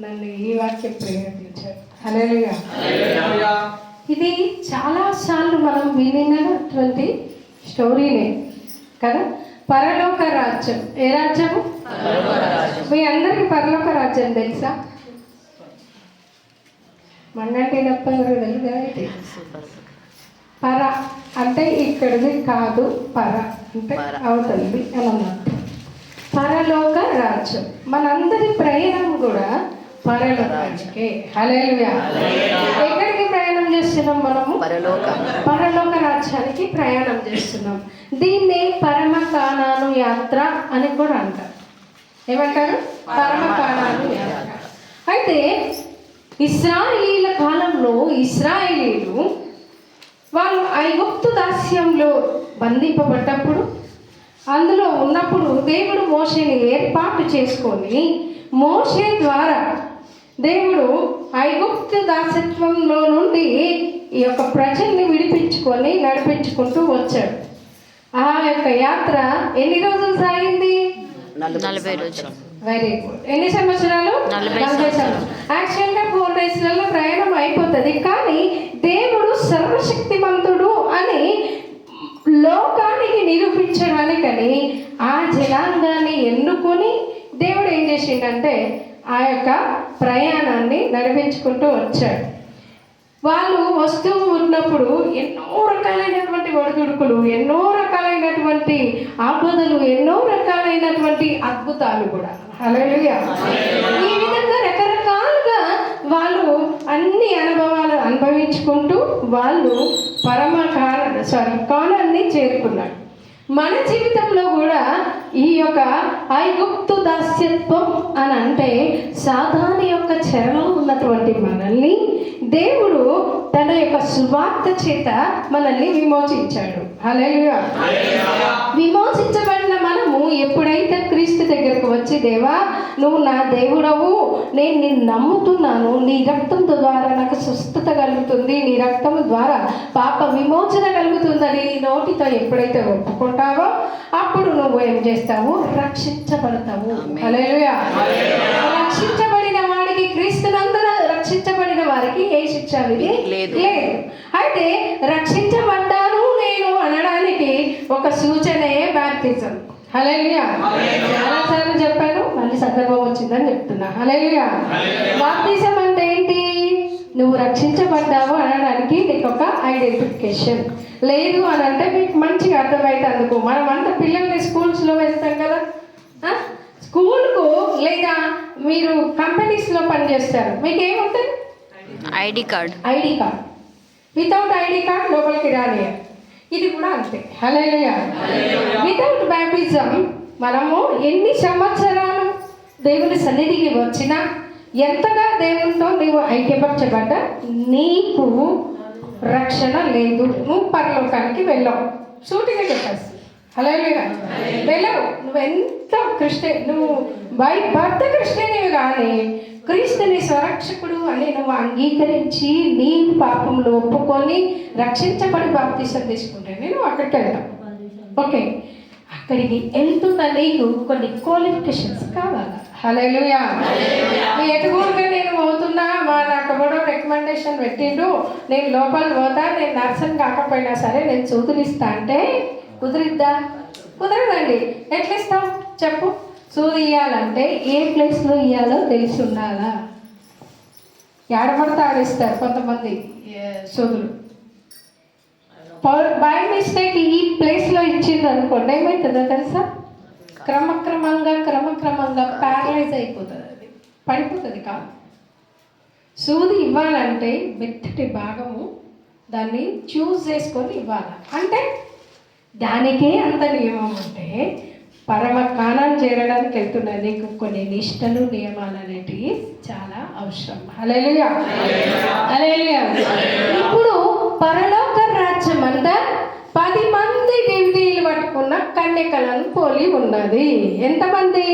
నన్ను ఈ వాక్యం ప్రేరేపించారు. హల్లెలూయా. ఇది చాలాసార్లు మనం వినినటువంటి స్టోరీనే కదా. పరలోక రాజ్యం. ఏ రాజ్యము? మీ అందరికీ పరలోక రాజ్యం తెలుసా? మన్నటి తెలుగు. పర అంటే ఇక్కడిది కాదు, పర అంటే అవుతుంది అని అన్నట్టు. పరలోక రాజ్యం. మనందరి ప్రయాణం కూడా పరలోకానికే. హల్లెలూయా. ఎక్కడికి ప్రయాణం చేస్తున్నాం మనము? పరలోక రాజ్యానికి ప్రయాణం చేస్తున్నాం. దీన్ని పరమ కానాను యాత్ర అని కూడా అంటారు. ఏమంటారు? పరమ కానాను యాత్ర. అయితే ఇశ్రాయేలీల కాలంలో ఇశ్రాయేలీలు వాళ్ళు ఐగుప్తు దాస్యంలో బంధింపబడ్డప్పుడు, అందులో ఉన్నప్పుడు దేవుడు మోషేని ఏర్పాటు చేసుకొని మోషే ద్వారా దేవుడు ఐగుప్తు దాసత్వంలో నుండి ఈ యొక్క ప్రజల్ని విడిపించుకొని నడిపించుకుంటూ వచ్చాడు. ఆ యొక్క యాత్ర ఎన్ని రోజులు సాగింది? 40 రోజులు. Very good. ఎన్ని సంవత్సరాలు? 40 సంవత్సరాలు. యాక్చువల్గా 4 డేస్లలో ప్రయాణం అయిపోతుంది. కానీ దేవుడు సర్వశక్తిమంతుడు అని లోకానికి నిరూపించడానికని ఆ జనాంగాన్ని ఎన్నుకొని దేవుడు ఏం చేసిండంటే ఆ యొక్క ప్రయాణాన్ని నడిపించుకుంటూ వచ్చాడు. వాళ్ళు వస్తూ ఉన్నప్పుడు ఎన్నో రకాలైనటువంటి ఒడిదుడుకులు, ఎన్నో రకాలైనటువంటి ఆపదలు, ఎన్నో రకాలైనటువంటి అద్భుతాలు కూడా. హల్లెలూయా. ఈ విధంగా రకరకాలుగా వాళ్ళు అన్ని అనుభవాలు అనుభవించుకుంటూ వాళ్ళు కానాన్ని చేరుకున్నారు. మన జీవితంలో కూడా ఈ యొక్క ఐగుప్తు దాస్యత్వం అని అంటే సాతాను యొక్క చెరలో ఉన్నటువంటి మనల్ని దేవుడు తన యొక్క సువార్త చేత మనల్ని విమోచించాడు. హల్లెలూయా. విమోచించబడిన మనము ఎప్పుడైతే క్రీస్తు దగ్గరకు వచ్చి, దేవా నువ్వు నా దేవుడవు, నేను నిన్ను నమ్ముతున్నాను, నీ రక్తం ద్వారా నాకు స్వస్థత కలుగుతుంది, నీ రక్తం ద్వారా పాప విమోచన కలుగుతుందని నీ నోటితో ఎప్పుడైతే ఒప్పుకుంటావో అప్పుడు నువ్వు ఏం చేస్తావు? రక్షించబడతావు. హల్లెలూయా. రక్షించబడిన వాడికి, క్రీస్తునందున రక్షించబడిన వారికి ఏ శిక్ష లేదు. అయితే రక్షించబడ్డాను నేను అనడానికి ఒక సూచనే బాప్తిజం. హల్లెలూయా. చాలాసార్లు చెప్పాను, మళ్ళీ సందర్భం వచ్చిందని చెప్తున్నా. హల్లెలూయా. బాప్తిజం అంటే ఏంటి? నువ్వు రక్షించబడ్డావు అనడానికి నీకు ఒక ఐడెంటిఫికేషన్. లేదు అని అంటే మీకు మంచిగా అర్థమైతే అందుకు. మనం అంతా పిల్లల్ని స్కూల్స్లో వేస్తాం కదా, స్కూల్కు లేదా మీరు కంపెనీస్లో పనిచేస్తారు, మీకు ఏముంటుంది? ID card. Without ID card లోపలికి రాని. ఇది కూడా అంతే. హల్లెలూయా. వితౌట్ బ్యాప్టిజం మనము ఎన్ని సంవత్సరాలు దేవుని సన్నిధికి వచ్చినా, ఎంతగా దేవునితో నీవు ఐక్యపరచబడ్డా నీకు రక్షణ లేదు. నువ్వు పరలోకానికి వెళ్ళవు. సూటిగా చెప్పేసి హల్లెలూయా. వెళ్ళవు. నువ్వెంత నువ్వు బై బర్త్ క్రిస్టియనివి కానీ క్రీస్తుని స్వరక్షకుడు అని నువ్వు అంగీకరించి నీ పాపంలో ఒప్పుకొని రక్షించబడి బాప్తిసం తీసుకుంటే నేను అక్కడికి వెళ్తాను. ఓకే, అక్కడికి వెళ్తున్న నీకు కొన్ని క్వాలిఫికేషన్స్ కావాలి. హల్లెలూయా. ఎటుగురుగా నేను పోతున్నా, నాకు కూడా రికమెండేషన్ పెట్టిండు, నేను లోపల పోతా, నేను నర్సన్ కాకపోయినా సరే నేను సూదులిస్తా అంటే కుదిరిద్దా? కుదరదండి. ఎట్లా ఇస్తాం చెప్పు? సూది ఇవ్వాలంటే ఏ ప్లేస్లో ఇవ్వాలో తెలిసి ఉండాలా. ఏడపడితే ఆడిస్తారు కొంతమంది సూదులు. బై మిస్టేక్ ఈ ప్లేస్లో ఇచ్చింది అనుకోండి, ఏమవుతుందో తెలుసా? క్రమక్రమంగా ప్యారలైజ్ అయిపోతుంది, అది పడిపోతుంది కాదు. సూది ఇవ్వాలంటే మెత్తటి భాగము దాన్ని చూస్ చేసుకొని ఇవ్వాలి. అంటే దానికే అంత నియమం ఉంటే పరమ కానాన్ని చేరడానికి వెళ్తున్నా నీకు కొన్ని నిష్టలు, నియమాలు అనేటివి చాలా అవసరం. హల్లెలూయా. హల్లెలూయా. ఇప్పుడు పరలోక రాజ్యం అంతా 10 మంది డ్యూటీలు పట్టుకున్న కన్యకలను పోలి ఉన్నది. ఎంతమంది?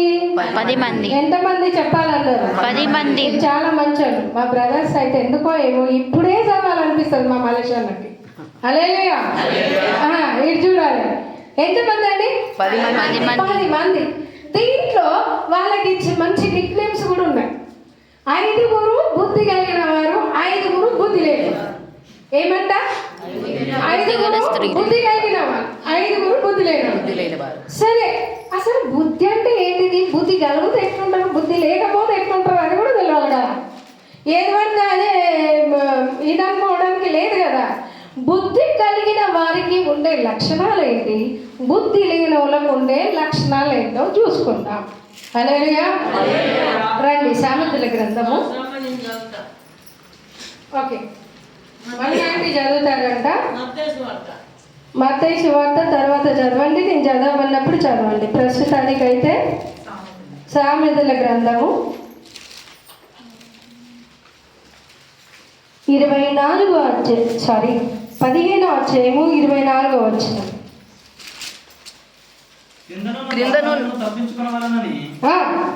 10 మంది. ఎంతమంది చెప్పాలన్నారు? 10 మంది. చాలా మంచోళ్ళు. మా బ్రదర్స్ అయితే ఎందుకో ఏమో ఇప్పుడే చదవాలనిపిస్తుంది మా మలేషియాకి. హల్లెలూయా. ఇటు చూడాలి. ఎంతమంది అండి? 10 మంది. దీంట్లో వాళ్ళకి మంచి నిక్ నేమ్స్ కూడా ఉన్నాయి. ఏమంట? ఐదుగురు బుద్ధి కలిగిన వాళ్ళు, ఐదుగురు బుద్ధి లేని వారు. సరే, అసలు బుద్ధి అంటే ఏంటిది? బుద్ధి కలిగితే ఎట్లుంటారు, బుద్ధి లేకపోతే ఎట్లుంటారు అని కూడా తెలియాలి కదా. ఏది పడితే అదే ఇది అనుకోవడానికి లేదు కదా. బుద్ధి కలిగిన వారికి ఉండే లక్షణాలు ఏంటి, బుద్ధి లేని వాళ్ళకు ఉండే లక్షణాలు ఏంటో చూసుకుందాం. హల్లెలూయా. రండి సామెతల గ్రంథము. ఓకే, మళ్ళీ ఆంటీ చదువుతారంట. మత్తయి సువార్త తర్వాత చదవండి, నేను చదవమన్నప్పుడు చదవండి. ప్రస్తుతానికైతే సామెతల గ్రంథము 15వ అధ్యాయము 24వ వచనం. క్రిందను తప్పించుకొనవలెనని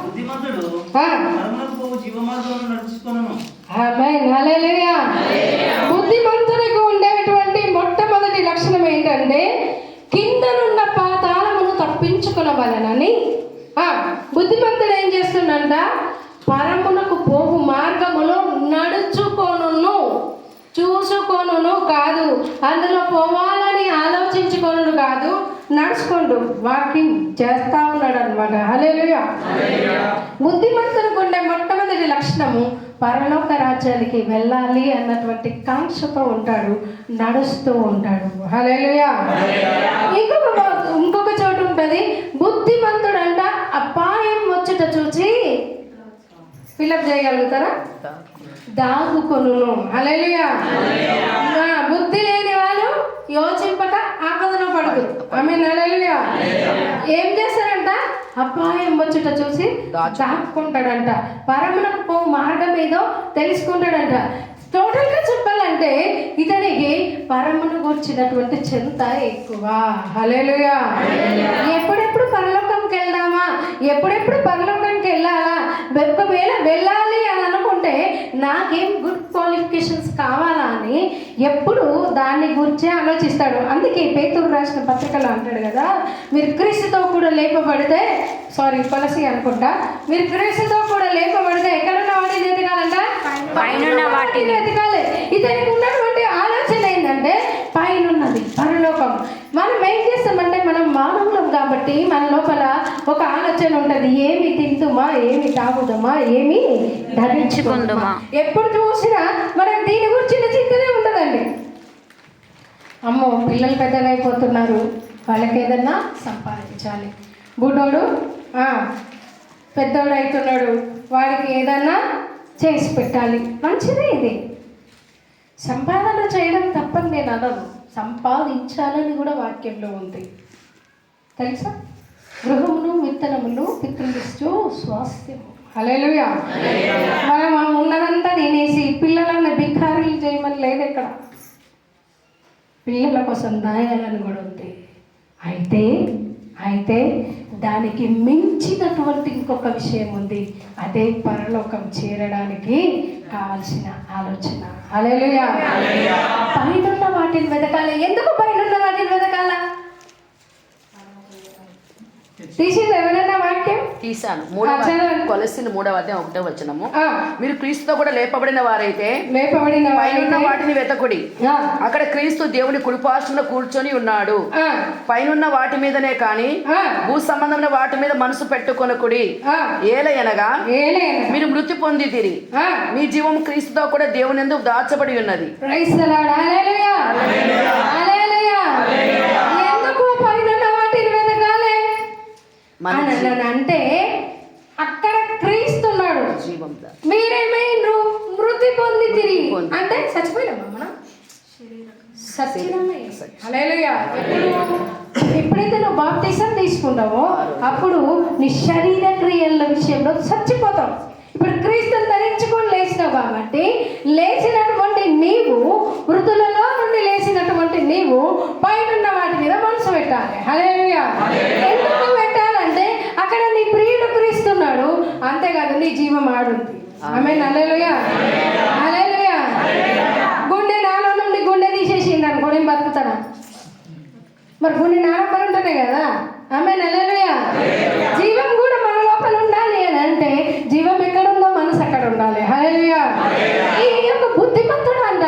బుద్ధిమంతుడు మరణమునకు పోవు జీవమార్గమును నడుచుకొనును. ఆమేన్, హల్లెలూయా. బుద్ధిమంతునికి ఉండేటువంటి మొట్టమొదటి లక్షణం ఏంటంటే కిందనున్న పాతాళమును తప్పించుకొనవలెనని. బుద్ధిమంతుడు ఏం చేస్తుండంట? పరమునకు పోవు మార్గములో నడుచుకొనును, చూసుకొనును కాదు, అందులో పోవాలని ఆలోచించుకొనుడు కాదు, నడుచుకోండు, వాకింగ్ చేస్తా ఉన్నాడు అనమాట. హల్లెలూయా. బుద్ధిమంతునికి ఉండే మొట్టమొదటి లక్షణము పరలోక రాజ్యానికి వెళ్ళాలి అన్నటువంటి కాంక్షతో ఉంటాడు, నడుస్తూ ఉంటాడు. హల్లెలూయా. ఇంకొక చోటు ఉంటుంది, బుద్ధిమంతుడంట అపాయం వచ్చుట చూసి ఫిలప్ చేయగలుగుతారా? దాగుకొనును. హల్లెలూయా. బుద్ధి లేని వాళ్ళు యోచింపక ఆపదలో పడదు. ఆమేన్, హల్లెలూయా. ఏం చేస్తారంట? అపాయం వచ్చుట చూసి దాక్కుంటాడంట, పరమునకు పో మార్గం ఏదో తెలుసుకుంటాడంట. టోటల్గా చెప్పాలంటే ఇతనికి పరమును గుర్చినటువంటి చింత ఎక్కువ. హల్లెలూయా. ఎప్పుడెప్పుడు పరలోకంకి వెళ్దామా, ఎప్పుడెప్పుడు పరలోకానికి వెళ్ళాలా, ఒకవేళ వెళ్ళాలి అని అనుకుంటే నాకేం గుడ్ క్వాలిఫికేషన్స్ కావాలా అని ఎప్పుడు దాన్ని గురించి ఆలోచిస్తాడు. అందుకే పేతురు రాసిన పత్రికలో అంటాడు కదా, మీరు క్రీస్తుతో కూడా లేపబడితే, కొలసి అనుకుంటా, మీరు క్రీస్తుతో కూడా లేపబడితే ఎక్కడున్న వాటిని ఎదగాలంట? పైన వాటిని ఎదగాలి. ఇతనికి ఉన్నటువంటి ఆలోచన ఏంటంటే పైనున్నది పరలోకం. మనం ఏం చేస్తామంటే మనం మానవులం కాబట్టి మన లోపల ఒక ఆలోచన ఉంటుంది, ఏమి తింటుమా, ఏమి తాగుదామా, ఏమి ధరించుకుందామా. ఎప్పుడు చూసినా మనకు దీని గురించిన చింతనే ఉంటుందండి. అమ్మో, పిల్లలు పెద్దగా అయిపోతున్నారు, వాళ్ళకి ఏదన్నా సంపాదించాలి. బుడ్డోడు పెద్దోడు అవుతున్నాడు, వాడికి ఏదన్నా చేసి పెట్టాలి. మంచిదే, ఇది సంపాదన చేయడం తప్పని నేను అనను, సంపాదించాలని కూడా వాక్యంలో ఉంది తెలుసా. గృహమును విత్తనమును పితృలిస్తూ స్వాస్థ్యము. హల్లెలూయా. మనం ఉన్నదంతా తినేసి పిల్లలను భిక్షారీలు చేయమని లేదు ఇక్కడ, పిల్లల కోసం దాయాలని కూడా ఉంది. అయితే దానికి మించినటువంటి ఇంకొక విషయం ఉంది, అదే పరలోకం చేరడానికి కావలసిన ఆలోచన. హల్లెలూయా. పైనున్న వాటిని వెతకాలి. ఎందుకు పైనున్న వాటిని వెతకాలా? తీసింది ఎవరైనా వాక్యం? తీశాను. కొలస్సీలు 3వ అధ్యాయం 1వ వచనము. మీరు క్రీస్తుతో కూడా లేపబడిన వారైతే పైనున్న వాటిని వెతకుడి, అక్కడ క్రీస్తు దేవుని కుడిపార్శ్వమున కూర్చొని ఉన్నాడు. పైనున్న వాటి మీదనే కాని భూ సంబంధమైన వాటి మీద మనసు పెట్టుకొనకుడి. ఏలయనగా మీరు మృతి పొందితిరి, మీ జీవం క్రీస్తుతో కూడా దేవుని యందు దాచబడి ఉన్నది. Praise the Lord. Hallelujah. Hallelujah. ఎందుకు పైనున్న వాటిని వెతకాలి అంటే అక్కడ క్రీస్తున్నాడు, మీరేమైనా మృతి పొందితిరి అంటే చచ్చిపోయినామా మనం? హల్లెలూయా. ఎప్పుడైతే నువ్వు బాప్తిసం తీసుకుంటావో అప్పుడు నీ శరీర క్రియల విషయంలో చచ్చిపోతావు. ఇప్పుడు క్రీస్తుని ధరించుకొని లేచినావు కాబట్టి లేచినటువంటి నీవు, మృతులలో నుండి లేచినటువంటి నీవు పైనున్న వాటి మీద మనసు పెట్టాలి. హల్లెలూయా. ఎందుకు పెట్టాలంటే అక్కడ నీ ప్రియుడు క్రీస్తున్నాడు, అంతేకాదు నీ జీవం ఆడుంది. ఆమేన్. హల్లెలూయా. హల్లెలూయా. గుండె నాలో నుండి గుండె తీసేసింది అనుకో, నేను బతుకుతానా? మరి గుండె నాలోపల ఉంటేనే కదా. ఆమేన్. హల్లెలూయా. జీవం కూడా మన లోపల ఉండాలి అని అంటే జీవం ఎక్కడ ఉందో మనసు అక్కడ ఉండాలి. హల్లెలూయా. ఈ యొక్క బుద్ధిమంతుడు అంట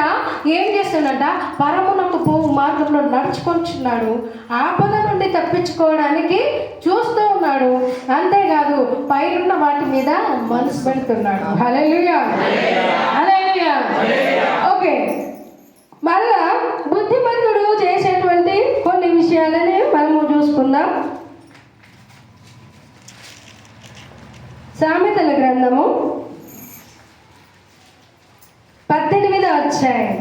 ఏం చేస్తున్నట పరమునకు పోవు మార్గంలో నడుచుకొంటున్నాడు. ఆపద నుండి తప్పించుకోవడానికి చూస్తూ ఉన్నాడు. అంతేకాదు పైనున్న వాటి మీద మనసు పెడుతున్నాడు. హల్లెలూయా, హల్లెలూయా. ఓకే, మళ్ళా బుద్ధిమంతుడు చేసేటువంటి కొన్ని విషయాలని మనము చూసుకుందాం. సామెతల గ్రంథము 18వ అధ్యాయం.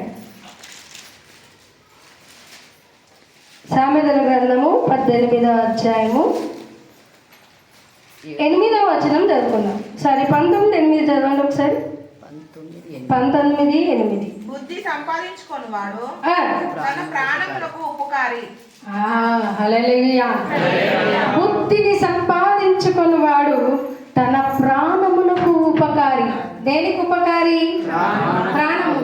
సామెతల గ్రంథము 18వ అధ్యాయము 8వ వచనం చదువుకుందాం. సరే 19:8 చదవండి ఒకసారి. 19:8. బుద్ధి సంపాదించుకొని వాడు తన ప్రాణములకు ఉపకారి. హల్లెలూయా. బుద్ధిని సంపాదించుకొని వాడు తన ప్రాణమునకు ఉపకారి. దేనికి ఉపకారి? ప్రాణము.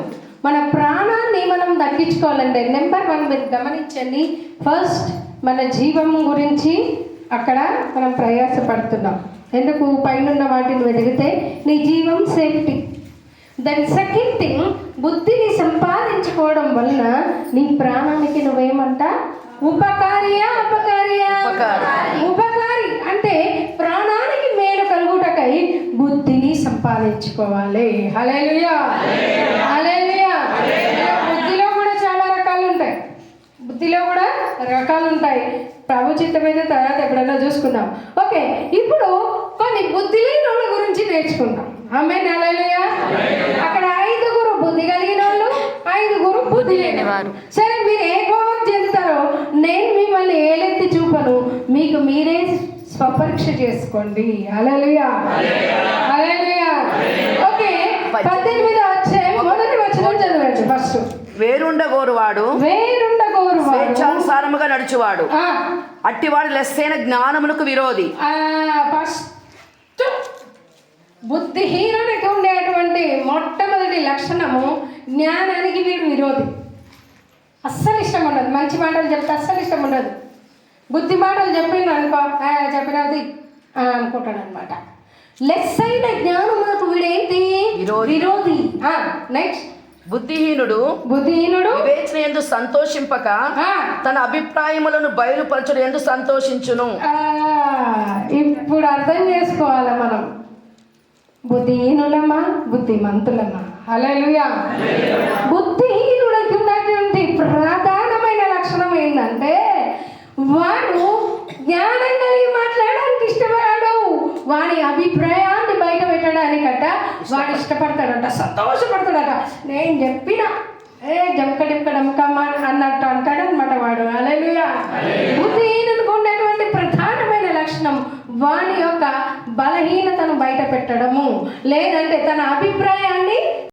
మన ప్రాణాన్ని మనం దక్కించుకోవాలంటే నెంబర్ 1 మీరు గమనించండి. ఫస్ట్ మన జీవం గురించి అక్కడ మనం ప్రయాసపడుతున్నాం. ఎందుకు? పైనున్న వాటిని వెతికితే నీ జీవం సేఫ్టీ. దెన్ సెకండ్ థింగ్, బుద్ధిని సంపాదించుకోవడం వలన నీ ప్రాణానికి నువ్వేమంట? ఉపకారియా అపకారియా? ఉపకారి. అంటే ప్రాణానికి మేలు కలుగుటకై బుద్ధిని సంపాదించుకోవాలి. హల్లెలూయా, హల్లెలూయా. బుద్ధిలో కూడా చాలా రకాలు ఉంటాయి. బుద్ధిలో కూడా రకాలు ఉంటాయి. ప్రభు చిత్తమైన తర్వాత ఎప్పుడన్నా చూసుకుందాం. ఓకే, ఇప్పుడు కొన్ని బుద్ధి లేని వాళ్ళ గురించి నేర్చుకుందాం. ఆమేన్, హల్లెలూయా. అక్కడ 5 బుద్ధి కలిగిన వాళ్ళు, 5 బుద్ధి లేని వారు. సరే, మీరు ఏ కోపం చెందుతారో నేను మిమ్మల్ని ఏలెత్తి చూపను, మీకు మీరే స్వపరీక్ష చేసుకోండి. హల్లెలూయా, హల్లెలూయా. ఓకే, 18వ అధ్యాయం 1వ వచనం చదవండి ఫస్ట్. వేరుండగోరువాడు స్వేచ్ఛానుసారముగా నడుచువాడు, అట్టివాడు లెస్సైన జ్ఞానమునకు విరోధి. ఫస్ట్ బుద్ధిహీనునికి ఉండేటువంటి మొట్టమొదటి లక్షణము జ్ఞానానికి వీడు విరోధి. అస్సలు ఇష్టం ఉండదు. మంచి మాటలు చెప్తే అస్సలు ఇష్టం ఉండదు. బుద్ధి మాటలు చెప్పిండు అనుకో, చెప్పినది అనుకుంటాడు అనమాట. లెస్ అయిన జ్ఞానమునకు వీడేంటి? విరోధి. నెక్స్ట్, బుద్ధిహీనుడు వివేచన యందు సంతోషింపక తన అభిప్రాయములను బయలుపరచడం యందు సంతోషించును. ఇప్పుడు అర్థం చేసుకోవాలి మనం, బుద్ధిహీనులమా బుద్ధిమంతులమా? హల్లెలూయా. బుద్ధిహీనుడికి ఉన్నటువంటి ప్రధానమైన లక్షణం ఏంటంటే వాడు జ్ఞానం కలిగి మాట్లాడడానికి ఇష్టపడాడు. వాడి అభిప్రాయాన్ని బయట పెట్టడానికట వాడు ఇష్టపడతాడట, సంతోషపడతాడట. నేను చెప్పిన జంకడిక్కడమ్మా అన్నట్టు అంటాడనమాట వాడు. హల్లెలూయా. బుద్ధిహీనుడికి ఉండేటువంటి ప్రధానమైన లక్షణం వాని యొక్క బలహీనతను బయట పెట్టడము, లేదంటే తన అభిప్రాయాన్ని